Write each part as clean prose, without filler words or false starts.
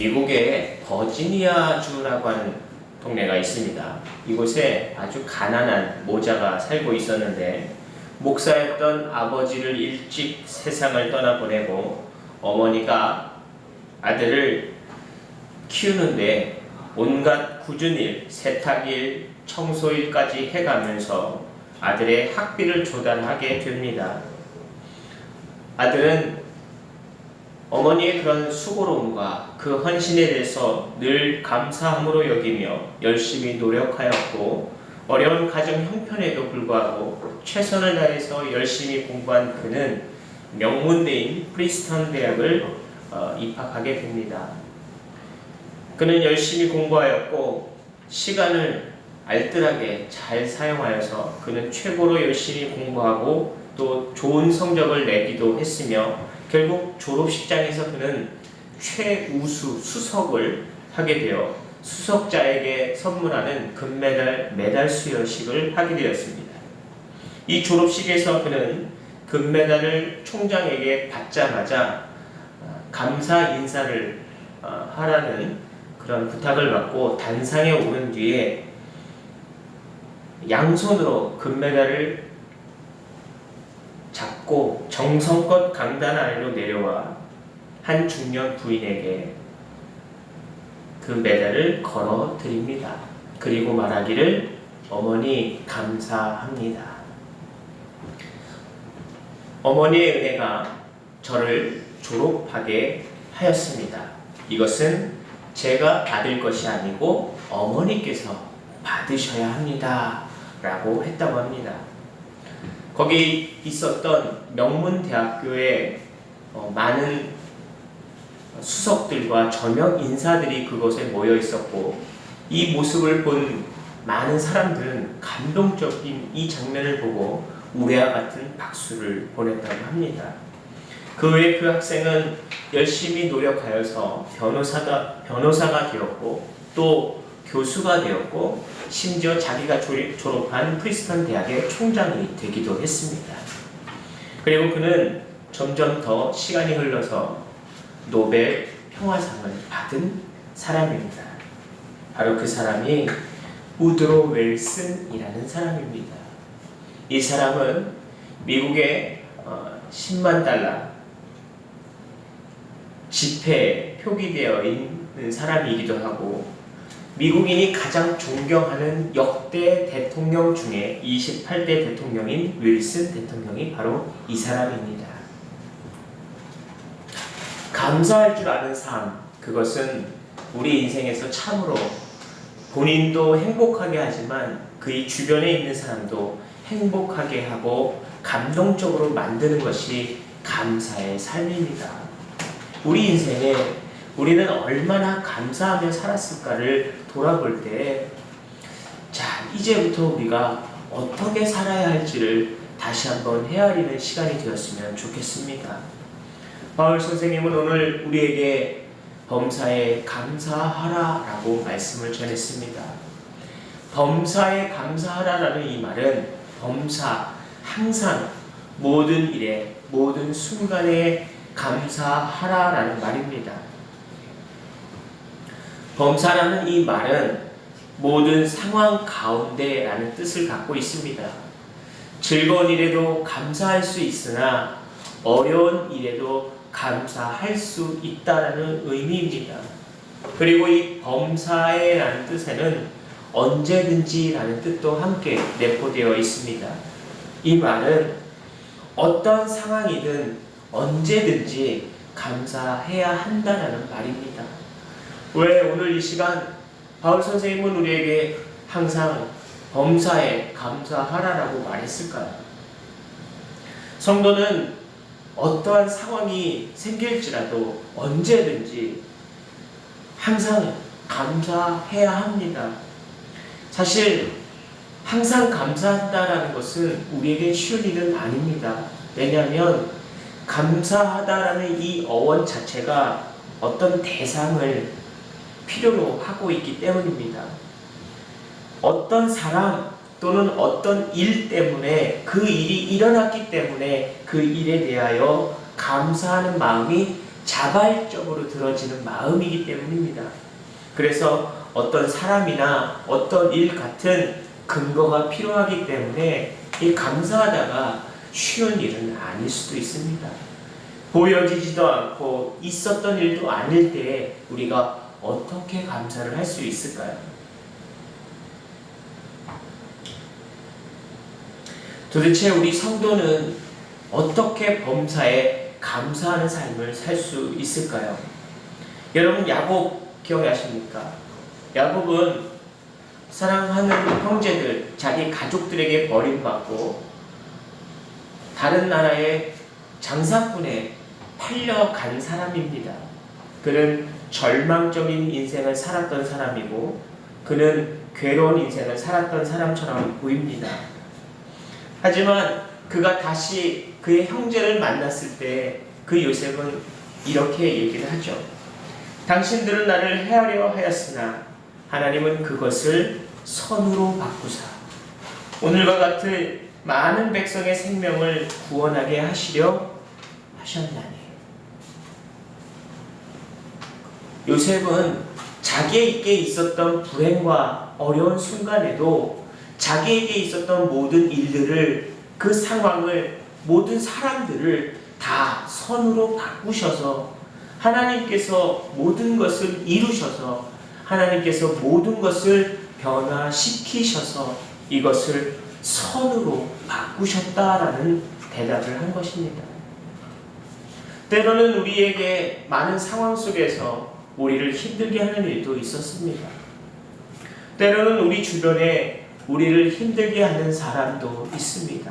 미국의 버지니아주라고 하는 동네가 있습니다. 이곳에 아주 가난한 모자가 살고 있었는데 목사였던 아버지를 일찍 세상을 떠나보내고 어머니가 아들을 키우는데 온갖 굳은 일, 세탁일, 청소일까지 해가면서 아들의 학비를 조달하게 됩니다. 아들은 어머니의 그런 수고로움과 그 헌신에 대해서 늘 감사함으로 여기며 열심히 노력하였고 어려운 가정 형편에도 불구하고 최선을 다해서 열심히 공부한 그는 명문대인 프리스턴 대학을 입학하게 됩니다. 그는 열심히 공부하였고 시간을 알뜰하게 잘 사용하여서 그는 최고로 열심히 공부하고 또 좋은 성적을 내기도 했으며 결국 졸업식장에서 그는 최우수 수석을 하게 되어 수석자에게 선물하는 금메달 메달 수여식을 하게 되었습니다. 이 졸업식에서 그는 금메달을 총장에게 받자마자 감사 인사를 하라는 그런 부탁을 받고 단상에 오른 뒤에 양손으로 금메달을 잡고 정성껏 강단 아래로 내려와 한 중년 부인에게 그 메달을 걸어 드립니다. 그리고 말하기를 어머니 감사합니다. 어머니의 은혜가 저를 졸업하게 하였습니다. 이것은 제가 받을 것이 아니고 어머니께서 받으셔야 합니다. 라고 했다고 합니다. 거기 있었던 명문대학교의 많은 수석들과 저명 인사들이 그곳에 모여 있었고 이 모습을 본 많은 사람들은 감동적인 이 장면을 보고 우레와 같은 박수를 보냈다고 합니다. 그 후에 그 학생은 열심히 노력하여서 변호사가 되었고 또 교수가 되었고 심지어 자기가 졸업한 프리스턴 대학의 총장이 되기도 했습니다. 그리고 그는 점점 더 시간이 흘러서 노벨 평화상을 받은 사람입니다. 바로 그 사람이 우드로 윌슨이라는 사람입니다. 이 사람은 미국의 10만 달러 지폐에 표기되어 있는 사람이기도 하고 미국인이 가장 존경하는 역대 대통령 중에 28대 대통령인 윌슨 대통령이 바로 이 사람입니다. 감사할 줄 아는 삶, 그것은 우리 인생에서 참으로 본인도 행복하게 하지만 그의 주변에 있는 사람도 행복하게 하고 감동적으로 만드는 것이 감사의 삶입니다. 우리 인생에 우리는 얼마나 감사하며 살았을까를 돌아볼 때, 자, 이제부터 우리가 어떻게 살아야 할지를 다시 한번 헤아리는 시간이 되었으면 좋겠습니다. 바울 선생님은 오늘 우리에게 범사에 감사하라라고 말씀을 전했습니다. 범사에 감사하라라는 이 말은 범사, 항상 모든 일에 모든 순간에 감사하라라는 말입니다. 범사라는 이 말은 모든 상황 가운데라는 뜻을 갖고 있습니다. 즐거운 일에도 감사할 수 있으나 어려운 일에도 감사할 수 있다라는 의미입니다. 그리고 이 범사에라는 뜻에는 언제든지라는 뜻도 함께 내포되어 있습니다. 이 말은 어떤 상황이든 언제든지 감사해야 한다는 말입니다. 왜 오늘 이 시간 바울 선생님은 우리에게 항상 범사에 감사하라라고 말했을까요? 성도는 어떠한 상황이 생길지라도 언제든지 항상 감사해야 합니다. 사실 항상 감사한다라는 것은 우리에게 쉬운 일은 아닙니다. 왜냐하면 감사하다라는 이 어원 자체가 어떤 대상을 필요로 하고 있기 때문입니다. 어떤 사람 또는 어떤 일 때문에 그 일이 일어났기 때문에 그 일에 대하여 감사하는 마음이 자발적으로 들어지는 마음이기 때문입니다. 그래서 어떤 사람이나 어떤 일 같은 근거가 필요하기 때문에 이 감사하다가 쉬운 일은 아닐 수도 있습니다. 보여지지도 않고 있었던 일도 아닐 때 우리가 어떻게 감사를 할 수 있을까요? 도대체 우리 성도는 어떻게 범사에 감사하는 삶을 살 수 있을까요? 여러분 야곱 기억나십니까? 야곱은 사랑하는 형제들, 자기 가족들에게 버림받고 다른 나라의 장사꾼에 팔려간 사람입니다. 그는 절망적인 인생을 살았던 사람이고 그는 괴로운 인생을 살았던 사람처럼 보입니다. 하지만 그가 다시 그의 형제를 만났을 때 그 요셉은 이렇게 얘기를 하죠. 당신들은 나를 해하려 하였으나 하나님은 그것을 선으로 바꾸사 오늘과 같은 많은 백성의 생명을 구원하게 하시려 하셨나니. 요셉은 자기에게 있었던 불행과 어려운 순간에도 자기에게 있었던 모든 일들을, 그 상황을, 모든 사람들을 다 선으로 바꾸셔서 하나님께서 모든 것을 이루셔서 하나님께서 모든 것을 변화시키셔서 이것을 선으로 바꾸셨다라는 대답을 한 것입니다. 때로는 우리에게 많은 상황 속에서 우리를 힘들게 하는 일도 있었습니다. 때로는 우리 주변에 우리를 힘들게 하는 사람도 있습니다.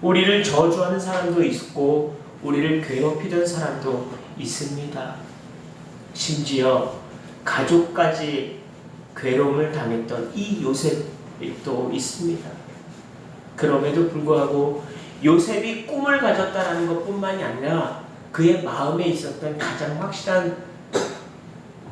우리를 저주하는 사람도 있고 우리를 괴롭히던 사람도 있습니다. 심지어 가족까지 괴로움을 당했던 이 요셉도 있습니다. 그럼에도 불구하고 요셉이 꿈을 가졌다는 것뿐만이 아니라 그의 마음에 있었던 가장 확실한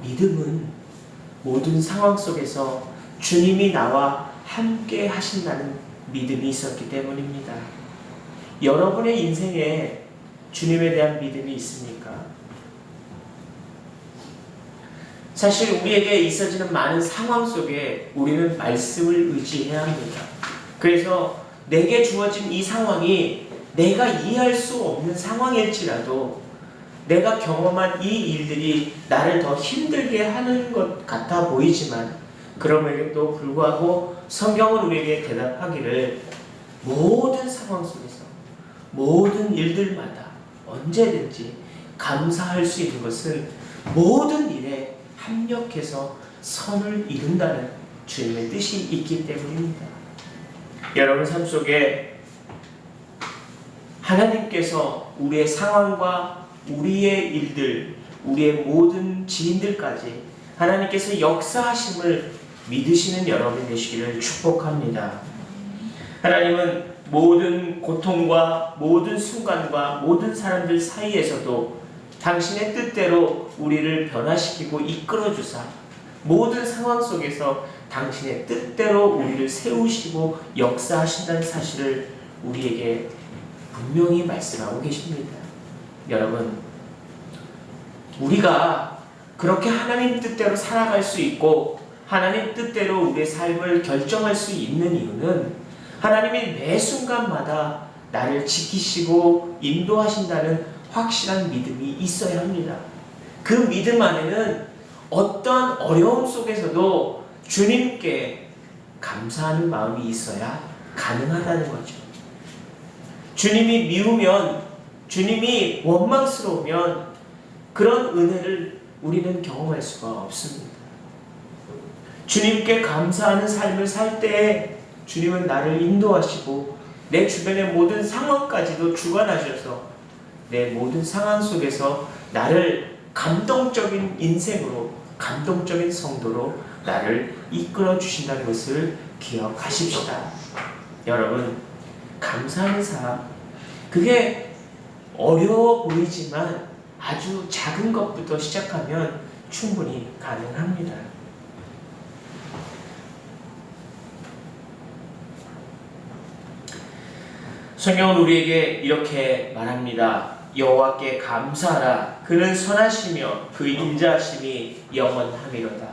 믿음은 모든 상황 속에서 주님이 나와 함께 하신다는 믿음이 있었기 때문입니다. 여러분의 인생에 주님에 대한 믿음이 있습니까? 사실 우리에게 있어지는 많은 상황 속에 우리는 말씀을 의지해야 합니다. 그래서 내게 주어진 이 상황이 내가 이해할 수 없는 상황일지라도 내가 경험한 이 일들이 나를 더 힘들게 하는 것 같아 보이지만 그럼에도 불구하고 성경은 우리에게 대답하기를 모든 상황 속에서 모든 일들마다 언제든지 감사할 수 있는 것은 모든 일에 합력해서 선을 이룬다는 주님의 뜻이 있기 때문입니다. 여러분 삶 속에 하나님께서 우리의 상황과 우리의 일들, 우리의 모든 지인들까지 하나님께서 역사하심을 믿으시는 여러분이 되시기를 축복합니다. 하나님은 모든 고통과 모든 순간과 모든 사람들 사이에서도 당신의 뜻대로 우리를 변화시키고 이끌어주사 모든 상황 속에서 당신의 뜻대로 우리를 세우시고 역사하신다는 사실을 우리에게 분명히 말씀하고 계십니다. 여러분, 우리가 그렇게 하나님 뜻대로 살아갈 수 있고 하나님 뜻대로 우리의 삶을 결정할 수 있는 이유는 하나님이 매 순간마다 나를 지키시고 인도하신다는 확실한 믿음이 있어야 합니다. 그 믿음 안에는 어떤 어려움 속에서도 주님께 감사하는 마음이 있어야 가능하다는 거죠. 주님이 미우면, 주님이 원망스러우면 그런 은혜를 우리는 경험할 수가 없습니다. 주님께 감사하는 삶을 살 때에 주님은 나를 인도하시고 내 주변의 모든 상황까지도 주관하셔서 내 모든 상황 속에서 나를 감동적인 인생으로, 감동적인 성도로 나를 이끌어 주신다는 것을 기억하십시다. 여러분, 감사하는 삶, 그게 어려워 보이지만 아주 작은 것부터 시작하면 충분히 가능합니다. 성경은 우리에게 이렇게 말합니다. 여호와께 감사하라. 그는 선하시며 그 인자하심이 영원하미로다.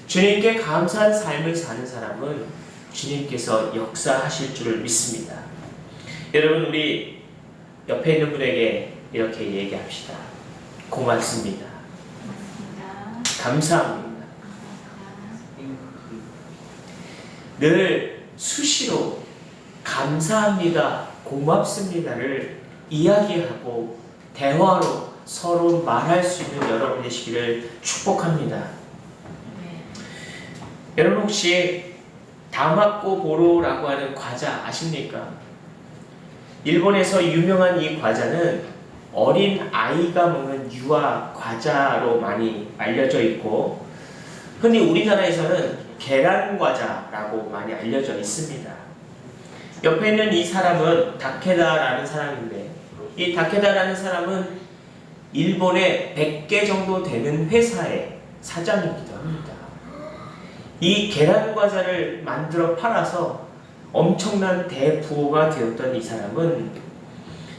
주님께 감사한 삶을 사는 사람은 주님께서 역사하실 줄을 믿습니다. 여러분, 우리 옆에 있는 분에게 이렇게 얘기합시다. 고맙습니다. 감사합니다. 늘 수시로 감사합니다, 고맙습니다를 이야기하고 대화로 서로 말할 수 있는 여러분 되시기를 축복합니다. 여러분, 혹시 다마꼬보로라고 하는 과자 아십니까? 일본에서 유명한 이 과자는 어린 아이가 먹는 유아 과자로 많이 알려져 있고, 흔히 우리나라에서는 계란 과자라고 많이 알려져 있습니다. 옆에 있는 이 사람은 다케다라는 사람인데, 이 다케다라는 사람은 일본의 100개 정도 되는 회사의 사장이기도 합니다. 이 계란 과자를 만들어 팔아서 엄청난 대부호가 되었던 이 사람은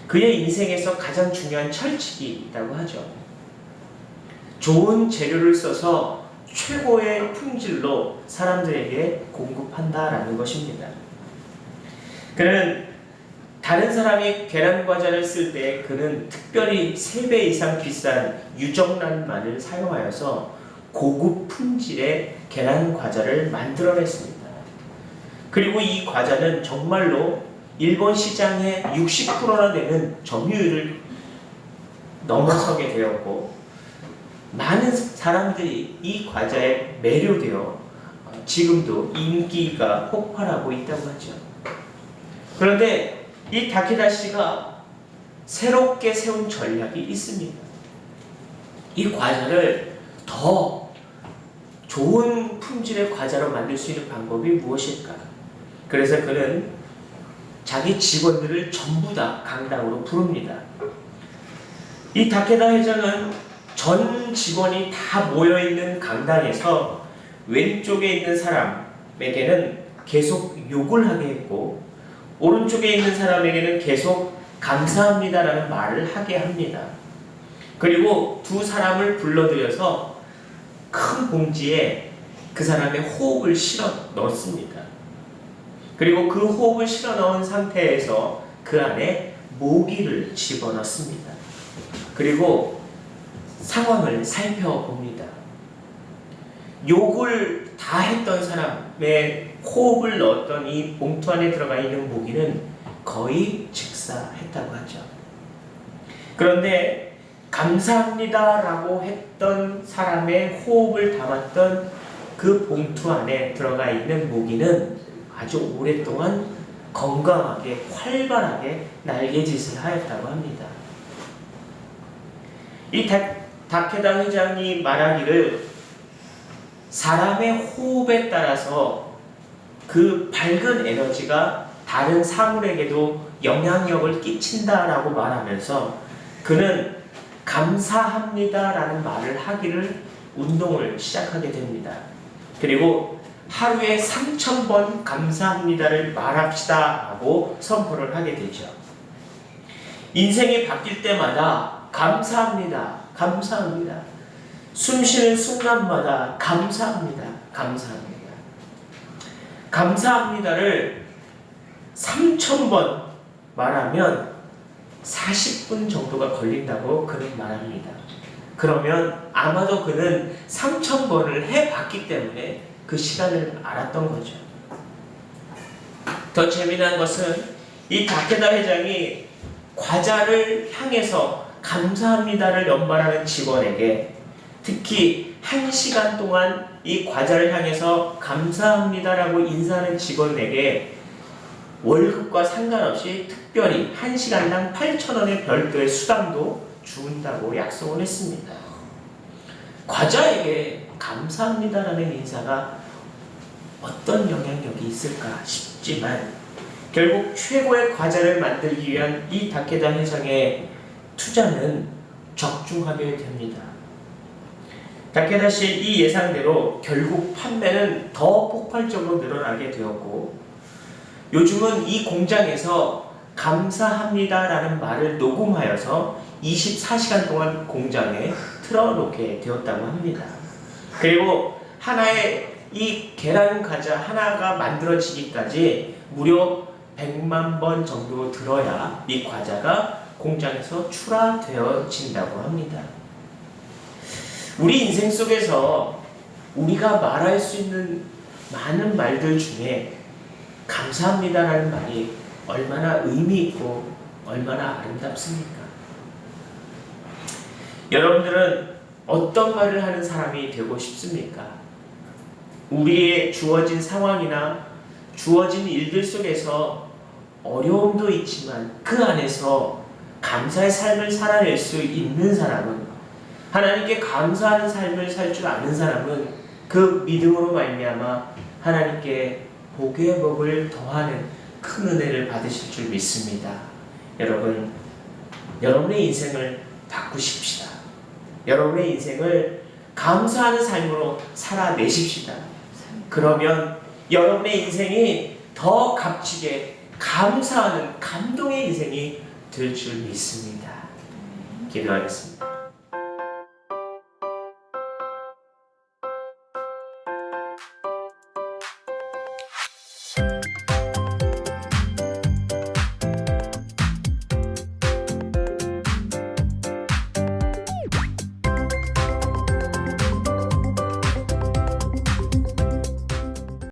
그의 인생에서 가장 중요한 철칙이 있다고 하죠. 좋은 재료를 써서 최고의 품질로 사람들에게 공급한다라는 것입니다. 그는 다른 사람이 계란 과자를 쓸 때 그는 특별히 3배 이상 비싼 유정란만을 사용하여서 고급 품질의 계란 과자를 만들어냈습니다. 그리고 이 과자는 정말로 일본 시장의 60%나 되는 점유율을 넘어서게 되었고, 많은 사람들이 이 과자에 매료되어 지금도 인기가 폭발하고 있다고 하죠. 그런데 이 다케다 씨가 새롭게 세운 전략이 있습니다. 이 과자를 더 좋은 품질의 과자로 만들 수 있는 방법이 무엇일까? 그래서 그는 자기 직원들을 전부 다 강당으로 부릅니다. 이 다케다 회장은 전 직원이 다 모여있는 강당에서 왼쪽에 있는 사람에게는 계속 욕을 하게 했고, 오른쪽에 있는 사람에게는 계속 감사합니다라는 말을 하게 합니다. 그리고 두 사람을 불러들여서 큰 봉지에 그 사람의 호흡을 실어 넣습니다. 그리고 그 호흡을 실어 넣은 상태에서 그 안에 모기를 집어넣습니다. 그리고 상황을 살펴봅니다. 욕을 다 했던 사람의 호흡을 넣었던 이 봉투 안에 들어가 있는 모기는 거의 즉사했다고 하죠. 그런데 감사합니다라고 했던 사람의 호흡을 담았던 그 봉투 안에 들어가 있는 모기는 아주 오랫동안 건강하게 활발하게 날개짓을 하였다고 합니다. 이 다케다 회장이 말하기를 사람의 호흡에 따라서 그 밝은 에너지가 다른 사물에게도 영향력을 끼친다라고 말하면서 그는 감사합니다라는 말을 하기를 운동을 시작하게 됩니다. 그리고 하루에 3,000번 감사합니다를 말합시다 하고 선포를 하게 되죠. 인생이 바뀔 때마다 감사합니다, 감사합니다. 숨쉬는 순간마다 감사합니다, 감사합니다. 감사합니다를 3,000번 말하면 40분 정도가 걸린다고 그는 말합니다. 그러면 아마도 그는 3,000번을 해봤기 때문에 그 시간을 알았던 거죠. 더 재미난 것은 이 다케다 회장이 과자를 향해서 감사합니다를 연발하는 직원에게, 특히 1시간 동안 이 과자를 향해서 감사합니다라고 인사하는 직원에게 월급과 상관없이 특별히 1시간당 8,000원의 별도의 수당도 준다고 약속을 했습니다. 과자에게 감사합니다라는 인사가 어떤 영향력이 있을까 싶지만 결국 최고의 과자를 만들기 위한 이 다케다 회장의 투자는 적중하게 됩니다. 다케다 씨의 이 예상대로 결국 판매는 더 폭발적으로 늘어나게 되었고, 요즘은 이 공장에서 감사합니다라는 말을 녹음하여서 24시간 동안 공장에 틀어놓게 되었다고 합니다. 그리고 하나의 이 계란 과자 하나가 만들어지기까지 무려 100만 번 정도 들어야 이 과자가 공장에서 출하되어진다고 합니다. 우리 인생 속에서 우리가 말할 수 있는 많은 말들 중에 감사합니다라는 말이 얼마나 의미 있고 얼마나 아름답습니까? 여러분들은 어떤 말을 하는 사람이 되고 싶습니까? 우리의 주어진 상황이나 주어진 일들 속에서 어려움도 있지만 그 안에서 감사의 삶을 살아낼 수 있는 사람은, 하나님께 감사하는 삶을 살 줄 아는 사람은 그 믿음으로 말미암아 하나님께 복의 복을 더하는 큰 은혜를 받으실 줄 믿습니다. 여러분, 여러분의 인생을 바꾸십시다. 여러분의 인생을 감사하는 삶으로 살아내십시다. 그러면 여러분의 인생이 더 값지게 감사하는 감동의 인생이 될 줄 믿습니다. 기도하겠습니다.